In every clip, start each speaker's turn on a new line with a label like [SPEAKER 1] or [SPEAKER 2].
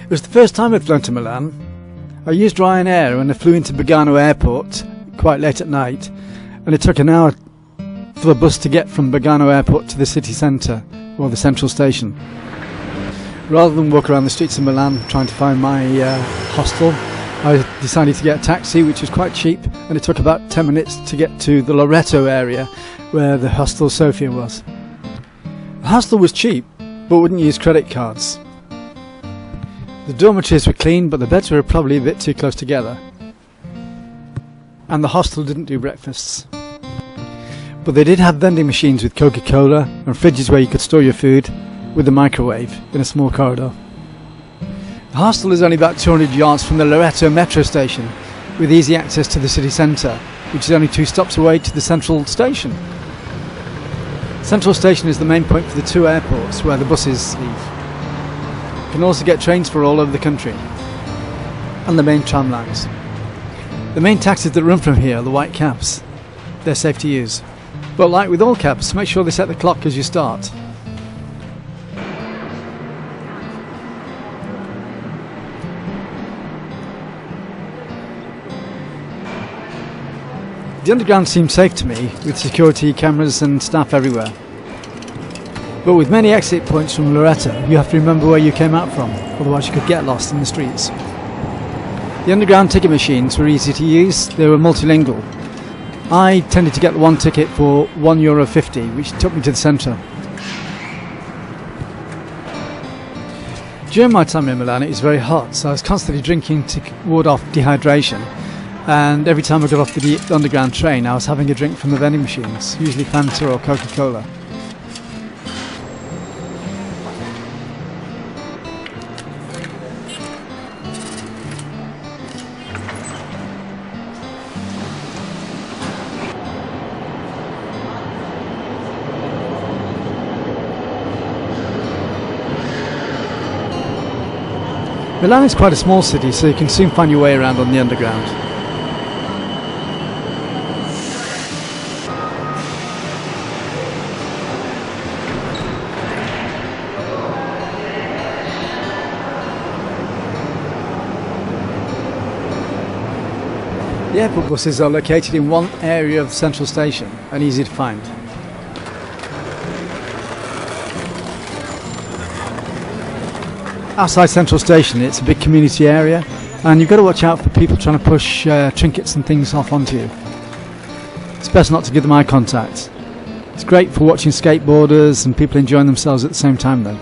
[SPEAKER 1] It was the first time I'd flown to Milan. I used Ryanair and I flew into Bergamo Airport quite late at night, and it took an hour for the bus to get from Bergamo Airport to the city centre, or the central station. Rather than walk around the streets of Milan trying to find my hostel, I decided to get a taxi, which was quite cheap, and it took about 10 minutes to get to the Loreto area where the hostel Sofia was. The hostel was cheap, but wouldn't use credit cards. The dormitories were clean, but the beds were probably a bit too close together. And the hostel didn't do breakfasts. But they did have vending machines with Coca-Cola and fridges where you could store your food, with a microwave in a small corridor. The hostel is only about 200 yards from the Loreto metro station, with easy access to the city centre, which is only 2 stops away to the central station. Central Station is the main point for the 2 airports where the buses leave. You can also get trains for all over the country, and the main tram lines. The main taxis that run from here are the white cabs. They're safe to use. But like with all cabs, make sure they set the clock as you start. The underground seemed safe to me, with security cameras and staff everywhere. But with many exit points from Loreto, you have to remember where you came out from, otherwise you could get lost in the streets. The underground ticket machines were easy to use, they were multilingual. I tended to get the one ticket for €1.50, which took me to the centre. During my time in Milan it was very hot, so I was constantly drinking to ward off dehydration. And every time I got off the underground train I was having a drink from the vending machines, usually Fanta or Coca-Cola. Milan is quite a small city, so you can soon find your way around on the underground. The airport buses are located in one area of the central station and easy to find. Outside Central Station it's a big community area, and you've got to watch out for people trying to push trinkets and things off onto you. It's best not to give them eye contact. It's great for watching skateboarders and people enjoying themselves at the same time though.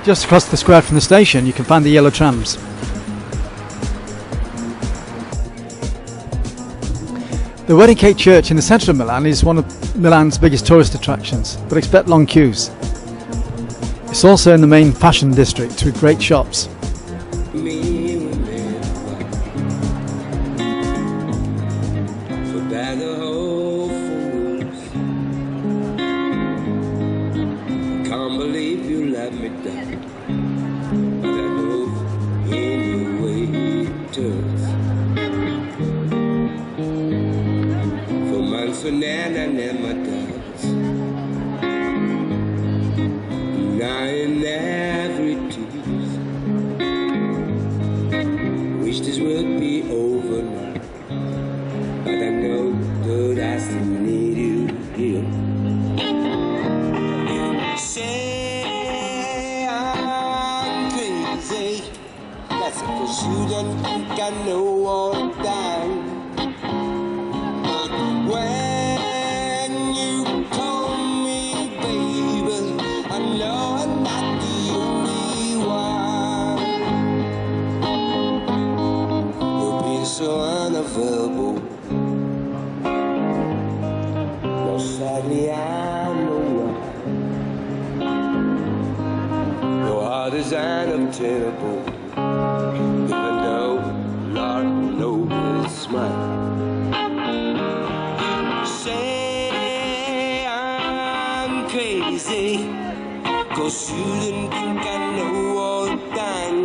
[SPEAKER 1] Just across the square from the station you can find the yellow trams. The Wedding Cake Church in the centre of Milan is one of Milan's biggest tourist attractions, but expect long queues. It's also in the main fashion district with great shops.
[SPEAKER 2] Wish this would be over now, but I know that I still need you here. You say I'm crazy, that's because you don't think I know all the time. But when you call me baby, I know I'm not the only one. You're being so unavailable. No, sadly I know why. Your heart is unobtainable, even though Lord knows it's mine. Say I'm crazy, 'cause 'cause you didn't think I know all the time.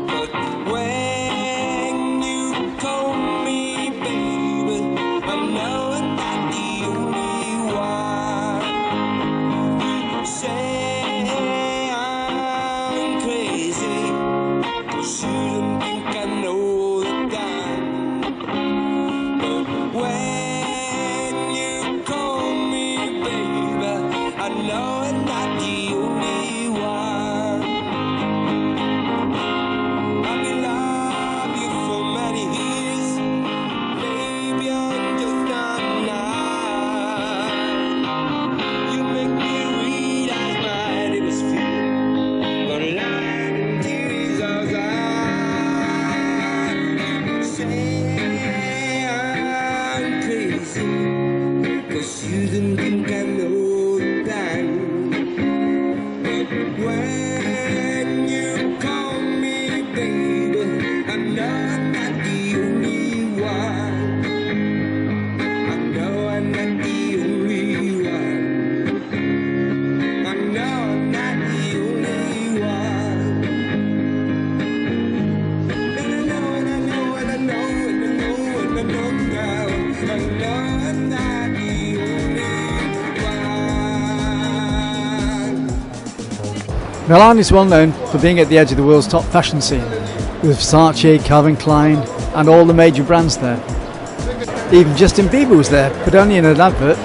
[SPEAKER 2] But when you told me, baby, I know I'm not the only one. You say I'm crazy, 'cause you didn't think I know all the time. But when you call me, baby, I know I'm not the only one. I've been loved you for many years. Maybe I'm just not enough. You make me realize my deepest fear, but lying and tears outside. Say I'm crazy, 'cause you didn't think I know the time. But when you call me, baby, I know I'm not the only one. I know I'm not the only one. I know I'm not the only one. And I know, and I know, and I know, and I know, and I know now. I know I'm not the only one.
[SPEAKER 1] Milan is well known for being at the edge of the world's top fashion scene, with Versace, Calvin Klein and all the major brands there. Even Justin Bieber was there, but only in an advert.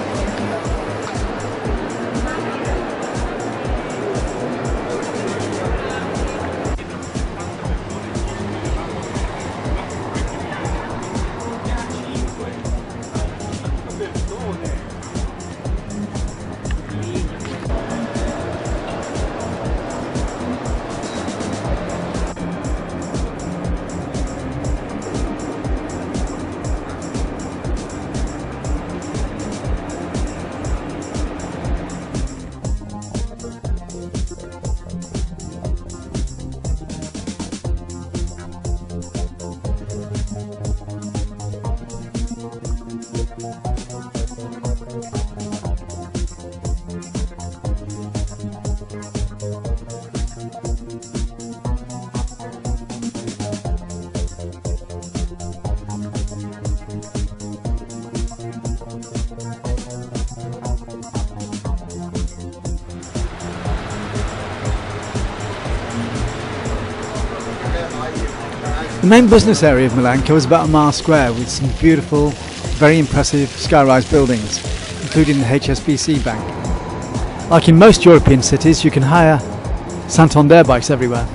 [SPEAKER 1] The main business area of Milan covers about a mile square with some beautiful, very impressive sky-rise buildings, including the HSBC Bank. Like in most European cities, you can hire Santander bikes everywhere.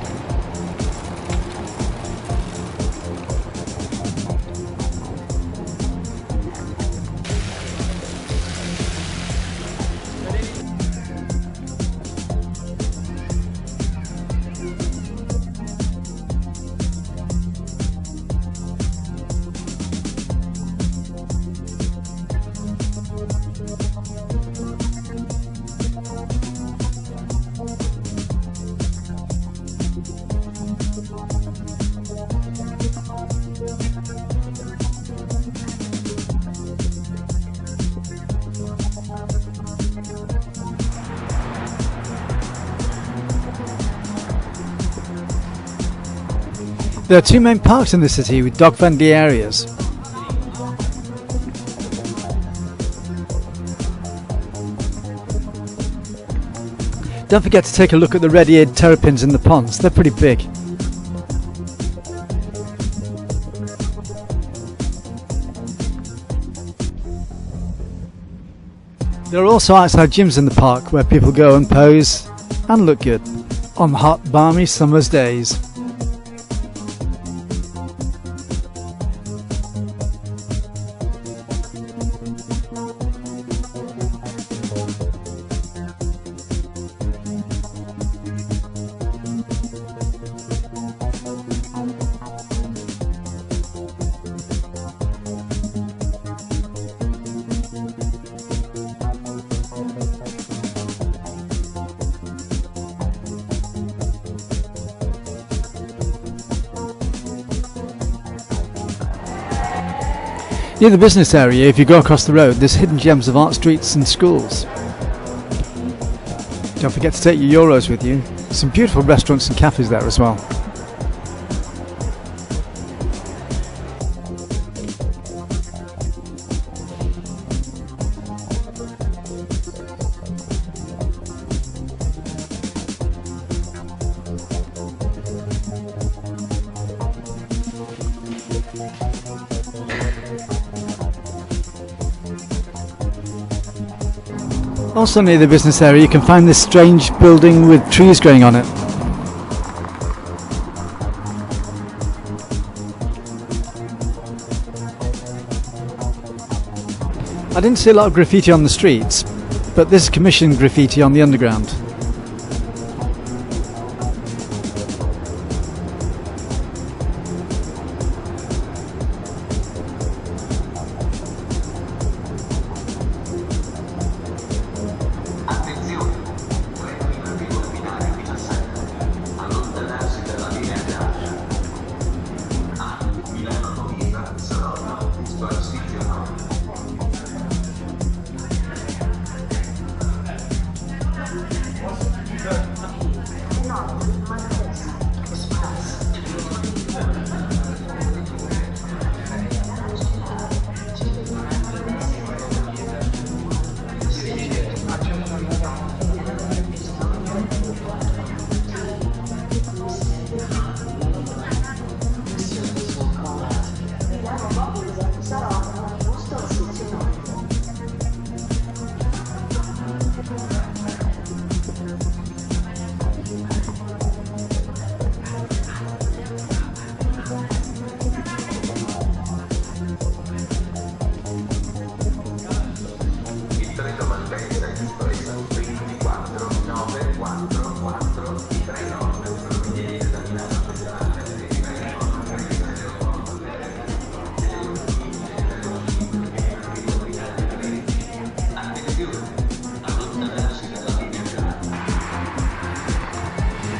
[SPEAKER 1] There are two main parks in the city with dog-friendly areas. Don't forget to take a look at the red-eared terrapins in the ponds, they're pretty big. There are also outside gyms in the park where people go and pose and look good on hot, balmy summer's days. Near the business area, if you go across the road, there's hidden gems of art streets and schools. Don't forget to take your euros with you. Some beautiful restaurants and cafes there as well. Also near the business area you can find this strange building with trees growing on it. I didn't see a lot of graffiti on the streets, but this is commissioned graffiti on the underground.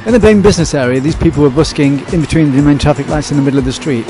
[SPEAKER 1] In the main business area, these people were busking in between the main traffic lights in the middle of the street.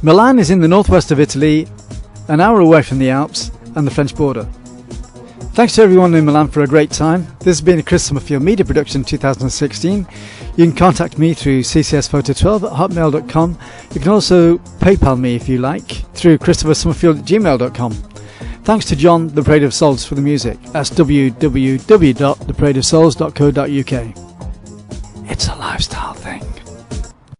[SPEAKER 1] Milan is in the northwest of Italy, an hour away from the Alps and the French border. Thanks to everyone in Milan for a great time. This has been a Chris Summerfield Media Production 2016. You can contact me through ccsphoto12@hotmail.com. You can also PayPal me if you like through christophersummerfield@gmail.com. Thanks to John, the Parade of Souls, for the music. That's www.theparadeofsouls.co.uk. It's a lifestyle thing.